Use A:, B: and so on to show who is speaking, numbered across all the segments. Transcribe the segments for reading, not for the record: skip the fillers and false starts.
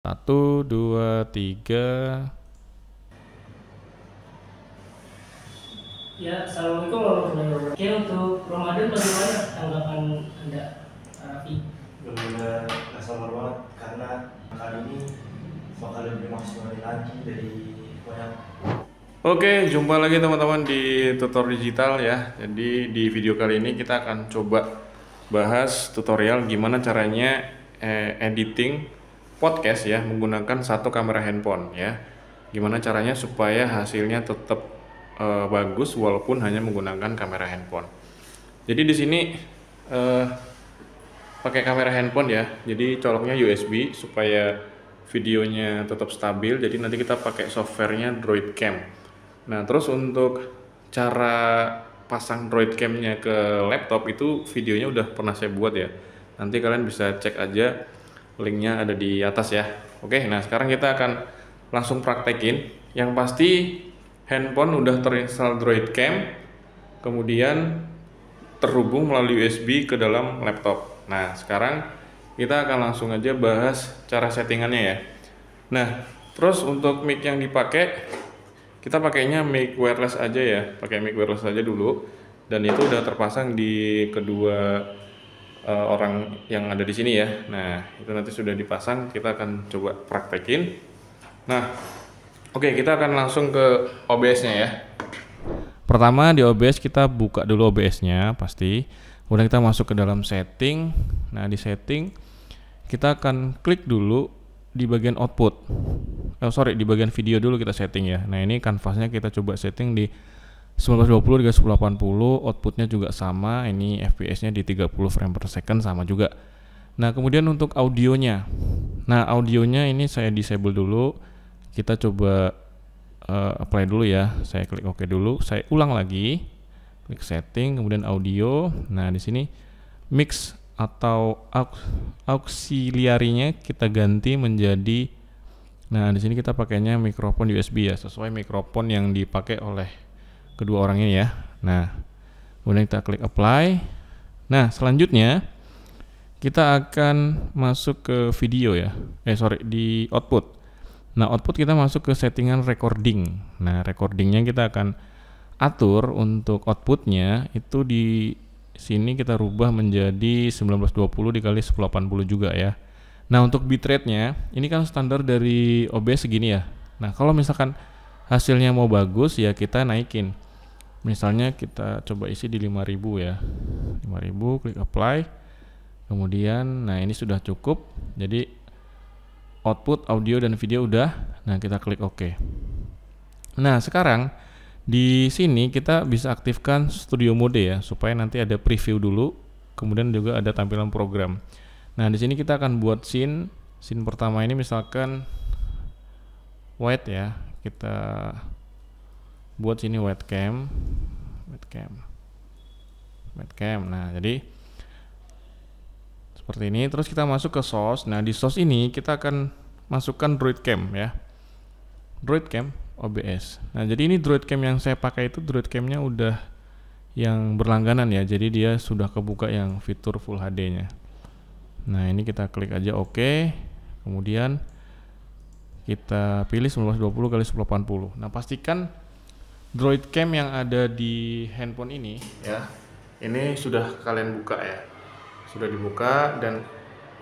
A: Satu, dua, tiga.
B: Ya, assalamualaikum warahmatullahi wabarakatuh. Oke, untuk Ramadan bagaimana tanggapan Anda, Raffi?
C: Benar-benar gak sabar banget karena kali ini bakal lebih maksimal lagi dari banyak.
A: Oke, jumpa lagi teman-teman di Tutor Digital ya. Jadi di video kali ini kita akan coba bahas tutorial gimana caranya editing podcast ya menggunakan satu kamera handphone ya. Gimana caranya supaya hasilnya tetap bagus walaupun hanya menggunakan kamera handphone. Jadi di sini pakai kamera handphone ya. Jadi coloknya USB supaya videonya tetap stabil. Jadi nanti kita pakai softwarenya Droid Cam. Nah, terus untuk cara pasang Droid Cam-nya ke laptop itu videonya udah pernah saya buat ya. Nanti kalian bisa cek aja, linknya ada di atas ya. Oke, nah sekarang kita akan langsung praktekin. Yang pasti handphone udah terinstall Droid Cam, kemudian terhubung melalui USB ke dalam laptop. Nah, sekarang kita akan langsung aja bahas cara settingannya ya. Nah, terus untuk mic yang dipakai, kita pakainya mic wireless aja ya, pakai mic wireless aja dulu. Dan itu udah terpasang di kedua orang yang ada di sini ya. Nah, itu nanti sudah dipasang, kita akan coba praktekin. Nah, oke, kita akan langsung ke OBS-nya ya. Pertama di OBS kita buka dulu OBS-nya pasti. Kemudian kita masuk ke dalam setting. Nah, di setting kita akan klik dulu di bagian output. Di bagian video dulu kita setting ya. Nah, ini kanvasnya kita coba setting di 1920 dengan 1080, outputnya juga sama. Ini FPS-nya di 30 frame per second sama juga. Nah, kemudian untuk audionya. Nah, audionya ini saya disable dulu. Kita coba apply dulu ya. Saya klik OK dulu. Saya ulang lagi. Klik setting, kemudian audio. Nah, di sini mix atau auxiliary-nya kita ganti menjadi. Nah, di sini kita pakainya mikrofon USB ya, sesuai mikrofon yang dipakai oleh kedua orangnya ya. Nah, kemudian kita klik apply. Nah, selanjutnya kita akan masuk ke video ya. Di output. Nah, output kita masuk ke settingan recording. Nah, recordingnya kita akan atur untuk outputnya itu di sini kita rubah menjadi 1920 dikali 1080 juga ya. Nah, untuk bitrate-nya ini kan standar dari OBS segini ya. Nah, kalau misalkan hasilnya mau bagus ya kita naikin. Misalnya kita coba isi di 5000 ya. 5000, klik apply. Kemudian nah ini sudah cukup. Jadi output audio dan video udah. Nah, kita klik OK. Nah, sekarang di sini kita bisa aktifkan studio mode ya supaya nanti ada preview dulu, kemudian juga ada tampilan program. Nah, di sini kita akan buat scene pertama ini misalkan white ya. Kita buat sini webcam. Nah, jadi seperti ini. Terus kita masuk ke source. Nah, di source ini kita akan masukkan Droid Cam ya. Droid Cam OBS. Nah, jadi ini Droid Cam yang saya pakai itu Droid Cam-nya udah yang berlangganan ya. Jadi dia sudah kebuka yang fitur Full HD-nya. Nah, ini kita klik aja OK. Kemudian kita pilih 1920 x 1080. Nah, pastikan Droid Cam yang ada di handphone ini ya, ini sudah kalian buka ya, sudah dibuka dan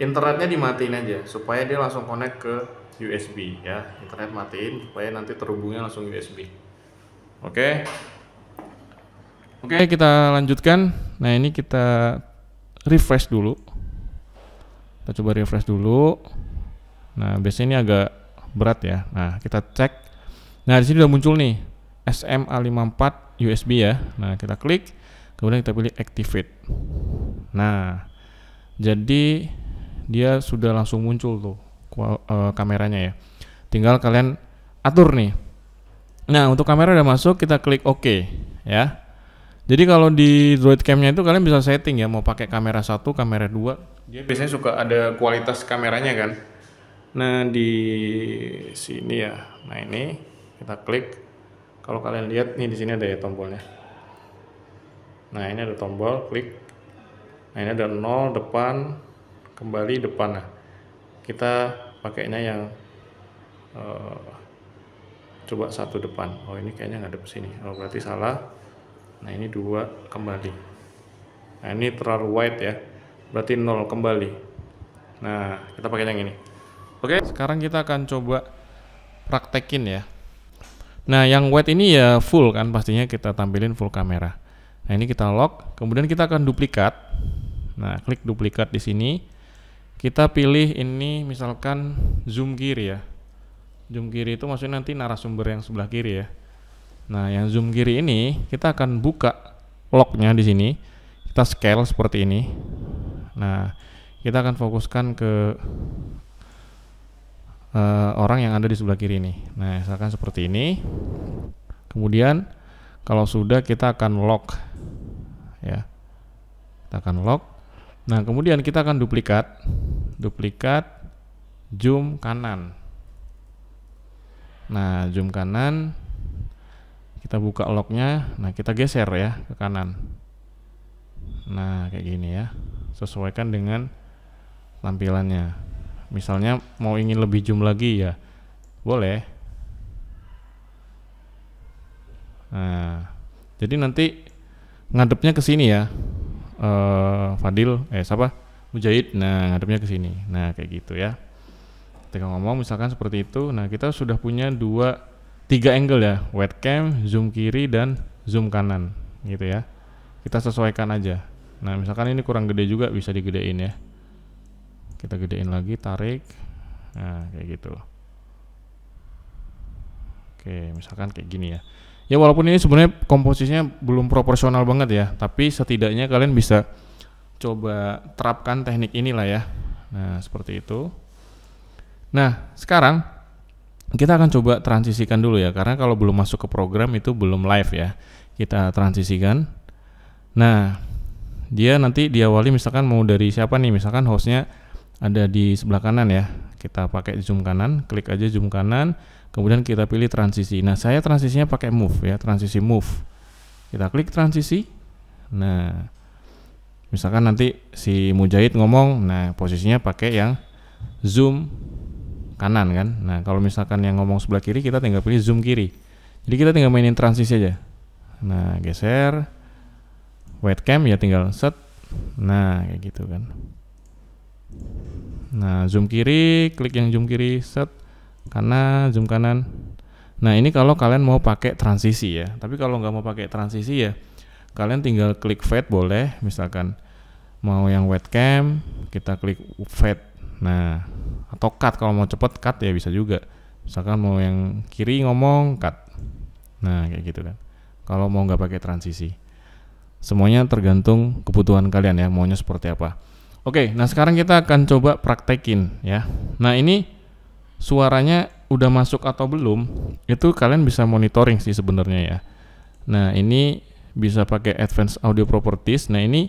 A: internetnya dimatiin aja supaya dia langsung connect ke USB ya. Internet matiin supaya nanti terhubungnya langsung USB. Oke, kita lanjutkan. Nah, ini kita refresh dulu. Kita coba refresh dulu. Nah, biasanya ini agak berat ya. Nah, kita cek. Nah, di sini udah muncul nih SMA54 USB ya. Nah, kita klik, kemudian kita pilih activate. Nah, jadi dia sudah langsung muncul tuh kameranya ya. Tinggal kalian atur nih. Nah, untuk kamera udah masuk, kita klik OK ya. Jadi kalau di Droid Cam-nya itu kalian bisa setting ya, mau pakai kamera 1, kamera 2. Dia biasanya suka ada kualitas kameranya kan. Nah, di sini ya. Nah, ini kita klik. Kalau kalian lihat nih di sini ada ya tombolnya. Nah, ini ada tombol, klik. Nah, ini ada 0 depan, kembali depan. Nah, kita pakainya yang coba satu depan. Oh ini kayaknya ngadep sini. Oh berarti salah. Nah ini 2 kembali. Nah ini terlalu wide ya. Berarti 0 kembali. Nah kita pakai yang ini. Oke, sekarang kita akan coba praktekin ya. Nah yang wide ini ya full kan, pastinya kita tampilin full kamera. Nah ini kita lock, kemudian kita akan duplikat. Nah klik duplikat di sini. Kita pilih ini misalkan zoom kiri ya. Zoom kiri itu maksudnya nanti narasumber yang sebelah kiri ya. Nah yang zoom kiri ini kita akan buka locknya di sini. Kita scale seperti ini. Nah kita akan fokuskan ke orang yang ada di sebelah kiri ini. Nah misalkan seperti ini. Kemudian kalau sudah kita akan lock ya, kita akan lock. Nah kemudian kita akan duplikat zoom kanan. Nah zoom kanan, kita buka locknya. Nah kita geser ya ke kanan. Nah kayak gini ya, sesuaikan dengan tampilannya. Misalnya mau ingin lebih zoom lagi ya boleh. Nah jadi nanti ngadepnya ke sini ya, Fadil Mujahid. Nah ngadepnya ke sini. Nah kayak gitu ya. Ketika ngomong misalkan seperti itu. Nah kita sudah punya 3 angle ya, wide cam, zoom kiri dan zoom kanan gitu ya. Kita sesuaikan aja. Nah misalkan ini kurang gede juga, bisa digedein ya. Kita gedein lagi, tarik. Nah kayak gitu. Oke misalkan kayak gini ya. Ya walaupun ini sebenarnya komposisinya belum proporsional banget ya, tapi setidaknya kalian bisa coba terapkan teknik inilah ya. Nah seperti itu. Nah sekarang kita akan coba transisikan dulu ya, karena kalau belum masuk ke program itu belum live ya. Kita transisikan. Nah dia nanti diawali misalkan mau dari siapa nih, misalkan hostnya ada di sebelah kanan ya. Kita pakai zoom kanan, klik aja zoom kanan, kemudian kita pilih transisi. Nah saya transisinya pakai move ya, transisi move. Kita klik transisi. Nah misalkan nanti si Mujahid ngomong, nah posisinya pakai yang zoom kanan kan. Nah kalau misalkan yang ngomong sebelah kiri, kita tinggal pilih zoom kiri. Jadi kita tinggal mainin transisi aja. Nah geser, wide cam ya tinggal set. Nah kayak gitu kan. Nah zoom kiri, klik yang zoom kiri, set kanan, zoom kanan. Nah ini kalau kalian mau pakai transisi ya. Tapi kalau nggak mau pakai transisi ya, kalian tinggal klik fade boleh. Misalkan mau yang wide cam, kita klik fade. Nah atau cut, kalau mau cepet cut ya bisa juga. Misalkan mau yang kiri ngomong cut. Nah kayak gitu kan. Kalau mau nggak pakai transisi, semuanya tergantung kebutuhan kalian ya, maunya seperti apa. Oke, nah sekarang kita akan coba praktekin ya. Nah ini suaranya udah masuk atau belum, itu kalian bisa monitoring sih sebenarnya ya. Nah ini bisa pakai Advanced Audio Properties. Nah ini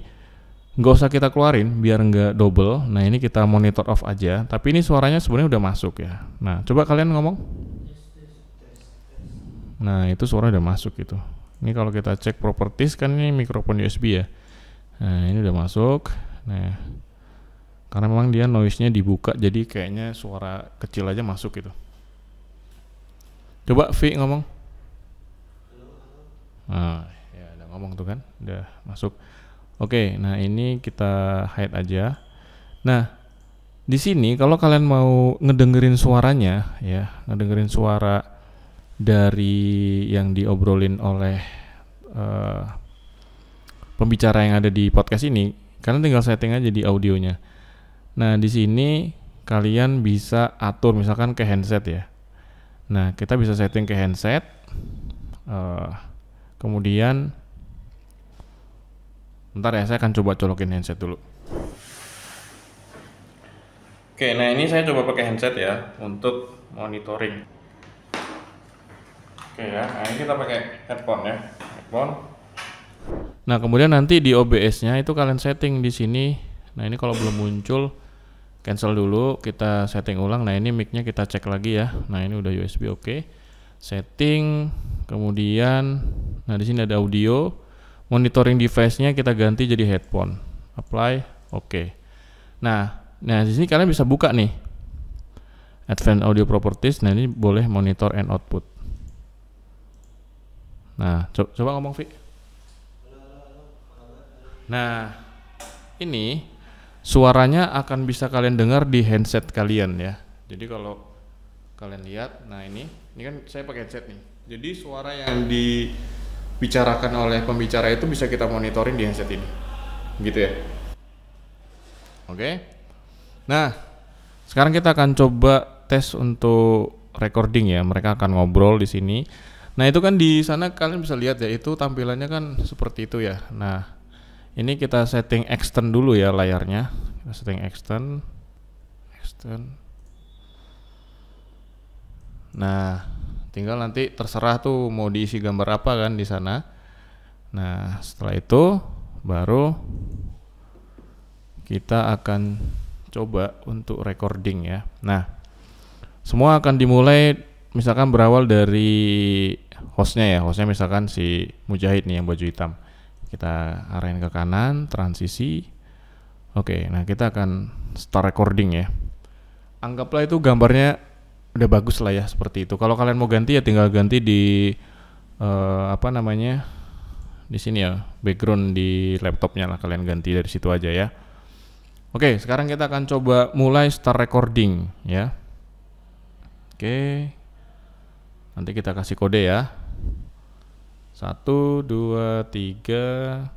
A: nggak usah kita keluarin biar nggak double. Nah ini kita monitor off aja. Tapi ini suaranya sebenarnya udah masuk ya. Nah coba kalian ngomong. Nah itu suara udah masuk gitu. Ini kalau kita cek properties kan ini mikrofon USB ya. Nah ini udah masuk. Nah karena memang dia noise-nya dibuka, jadi kayaknya suara kecil aja masuk gitu. Coba V ngomong. Nah ya udah ngomong tuh kan, udah masuk. Oke, nah ini kita hide aja. Nah di sini kalau kalian mau ngedengerin suaranya ya, ngedengerin suara dari yang diobrolin oleh pembicara yang ada di podcast ini, kalian tinggal setting aja di audionya. Nah di sini kalian bisa atur misalkan ke handset ya. Nah kita bisa setting ke handset. Kemudian bentar ya, saya akan coba colokin handset dulu. Oke, nah ini saya coba pakai handset ya untuk monitoring. Oke ya, nah ini kita pakai headphone ya, headphone. Nah kemudian nanti di OBS-nya itu kalian setting di sini. Nah ini kalau belum muncul, cancel dulu, kita setting ulang. Nah ini mic-nya kita cek lagi ya. Nah ini udah USB oke. Setting, kemudian, nah di sini ada audio. Monitoring device-nya kita ganti jadi headphone. Apply, oke. Nah di sini kalian bisa buka nih. Advanced Audio Properties. Nah, ini boleh monitor and output. Nah, coba ngomong, Vi. Nah, ini suaranya akan bisa kalian dengar di handset kalian ya. Jadi kalau kalian lihat, nah ini kan saya pakai headset nih. Jadi suara yang dibicarakan oleh pembicara itu bisa kita monitorin di handset ini. Gitu ya. Oke. Nah, sekarang kita akan coba tes untuk recording ya. Mereka akan ngobrol di sini. Nah, itu kan di sana kalian bisa lihat ya, itu tampilannya kan seperti itu ya. Nah, ini kita setting extend dulu ya layarnya. Kita setting extend. Nah, tinggal nanti terserah tuh mau diisi gambar apa kan di sana. Nah, setelah itu baru kita akan coba untuk recording ya. Nah, semua akan dimulai misalkan berawal dari hostnya ya. Hostnya misalkan si Mujahid nih yang baju hitam. Kita arahin ke kanan, transisi. Oke, nah kita akan start recording ya. Anggaplah itu gambarnya udah bagus lah ya seperti itu. Kalau kalian mau ganti ya tinggal ganti di di sini ya, background di laptopnya lah, kalian ganti dari situ aja ya. Oke, sekarang kita akan coba mulai start recording ya. Oke, nanti kita kasih kode ya. 1, 2, 3.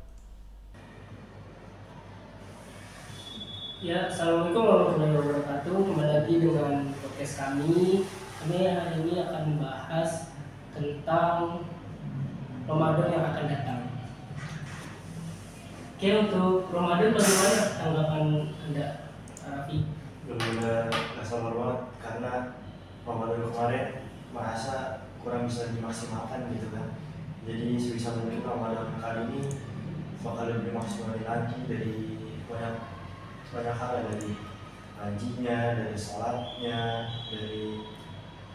B: Ya, Assalamualaikum warahmatullahi wabarakatuh. Kembali lagi dengan podcast kami. Kami hari ini akan membahas tentang Ramadan yang akan datang. Oke, untuk Ramadan bagaimana tanggapan Anda, Raffi?
C: Benar-benar nggak sabar banget karena Ramadan kemarin merasa kurang bisa dimaksimalkan gitu kan. Jadi sebisa mungkin Ramadan kali ini bakal lebih maksimal lagi dari banyak hal, dari ngajinya, dari sholatnya, dari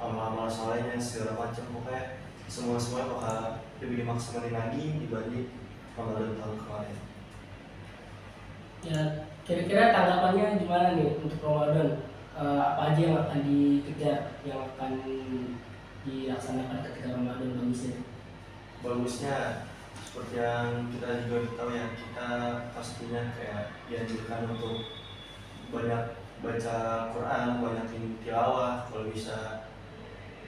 C: amal-amal solehnya, segala macam. Pokoknya semua bakal lebih dimaksimalin lagi dibanding Ramadan tahun kemarin.
B: Ya, kira-kira tanggapannya gimana nih untuk Ramadan? Apa aja yang akan dikejar, yang akan dilaksanakan ketika Ramadan
C: Bagusnya seperti yang kita juga tahu ya, kita pastinya kayak dianjurkan untuk banyak baca Quran, banyakin tilawah. Kalau bisa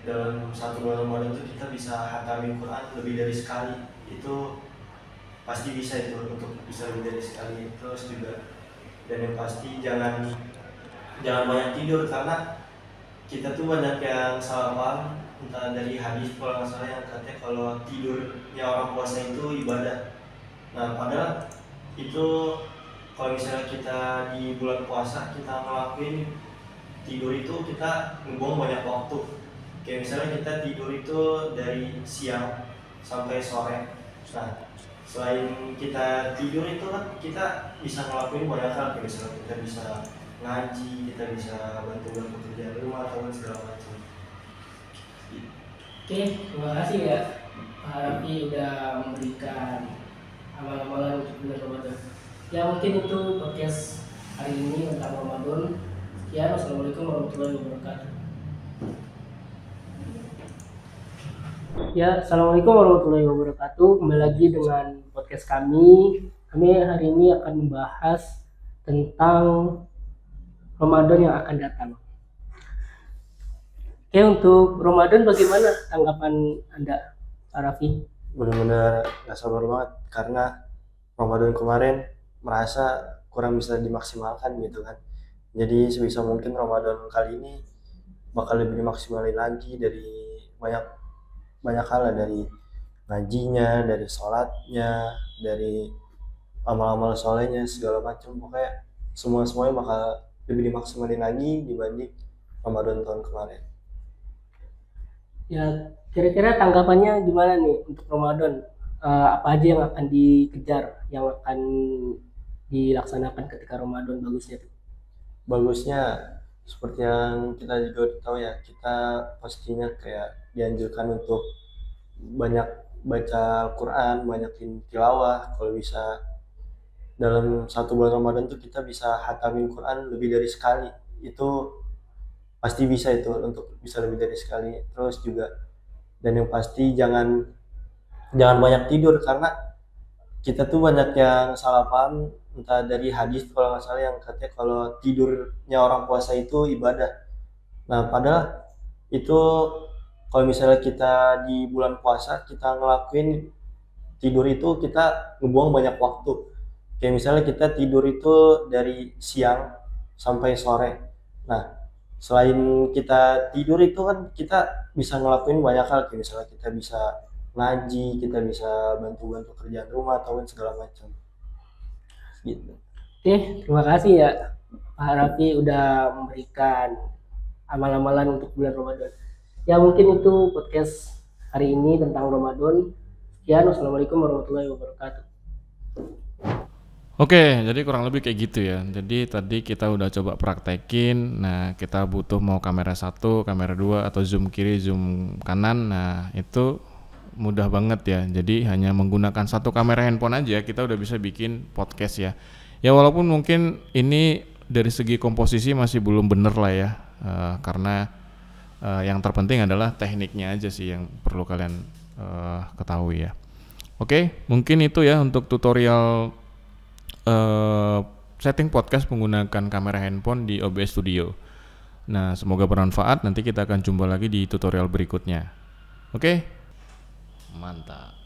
C: dalam satu bulan Ramadan itu kita bisa hatamin Quran lebih dari sekali, itu pasti bisa itu, untuk bisa lebih dari sekali. Terus juga, dan yang pasti jangan banyak tidur, karena kita tuh banyak yang salah paham, entah dari hadis kalau nggak salah yang katanya kalau tidurnya orang puasa itu ibadah. Nah, padahal itu kalau misalnya kita di bulan puasa kita ngelakuin tidur itu, kita ngebuang banyak waktu. Kayak misalnya kita tidur itu dari siang sampai sore. Nah, selain kita tidur itu kan kita bisa ngelakuin banyak hal, kayak misalnya kita bisa ngaji, kita bisa bantu pekerjaan rumah atau segala macam.
B: Oke, terima kasih ya Pak Raffi udah memberikan amalan-amalan untuk bulan Ramadan. Ya, mungkin itu podcast hari ini tentang Ramadan. Ya, wassalamualaikum warahmatullahi wabarakatuh. Ya, assalamualaikum warahmatullahi wabarakatuh. Kembali lagi dengan podcast kami. Kami hari ini akan membahas tentang Ramadan yang akan datang. Oke, untuk Ramadan bagaimana tanggapan Anda, Pak Raffi?
C: Benar-benar gak sabar banget karena Ramadan kemarin merasa kurang bisa dimaksimalkan gitu kan. Jadi sebisa mungkin Ramadan kali ini bakal lebih dimaksimalin lagi dari banyak hal, dari ngajinya, dari sholatnya, dari amal-amal solehnya, segala macam. Pokoknya semuanya bakal lebih dimaksimalin lagi dibanding Ramadan tahun kemarin.
B: Ya, kira-kira tanggapannya gimana nih untuk Ramadan? Apa aja yang akan dikejar, yang akan dilaksanakan ketika Ramadan bagusnya?
C: Bagusnya seperti yang kita juga tahu ya, kita pastinya kayak dianjurkan untuk banyak baca Al-Quran, banyakin tilawah. Kalau bisa dalam satu bulan Ramadan tuh kita bisa hatamin Quran lebih dari sekali. Itu pasti bisa itu untuk bisa lebih dari sekali. Terus juga dan yang pasti jangan banyak tidur, karena kita tuh banyak yang salah paham, entah dari hadis kalau nggak salah yang katanya kalau tidurnya orang puasa itu ibadah. Nah padahal itu kalau misalnya kita di bulan puasa kita ngelakuin tidur itu kita ngebuang banyak waktu. Kayak misalnya kita tidur itu dari siang sampai sore. Nah, selain kita tidur itu kan kita bisa ngelakuin banyak hal. Kayak misalnya kita bisa ngaji, kita bisa bantu-bantu kerjaan rumah ataupun segala macam. Gitu.
B: Oke, terima kasih ya Pak Raffi udah memberikan amalan-amalan untuk bulan Ramadan. Ya mungkin itu podcast hari ini tentang Ramadan. Sekian, wassalamualaikum warahmatullahi wabarakatuh.
A: Oke, jadi kurang lebih kayak gitu ya. Jadi tadi kita udah coba praktekin. Nah, kita butuh mau kamera 1, kamera 2 atau zoom kiri, zoom kanan. Nah, itu mudah banget ya. Jadi hanya menggunakan satu kamera handphone aja kita udah bisa bikin podcast ya. Ya walaupun mungkin ini dari segi komposisi masih belum bener lah ya. Karena yang terpenting adalah tekniknya aja sih yang perlu kalian ketahui ya. Oke, mungkin itu ya untuk tutorial setting podcast menggunakan kamera handphone di OBS Studio. Nah, semoga bermanfaat. Nanti kita akan jumpa lagi di tutorial berikutnya. Oke? Mantap.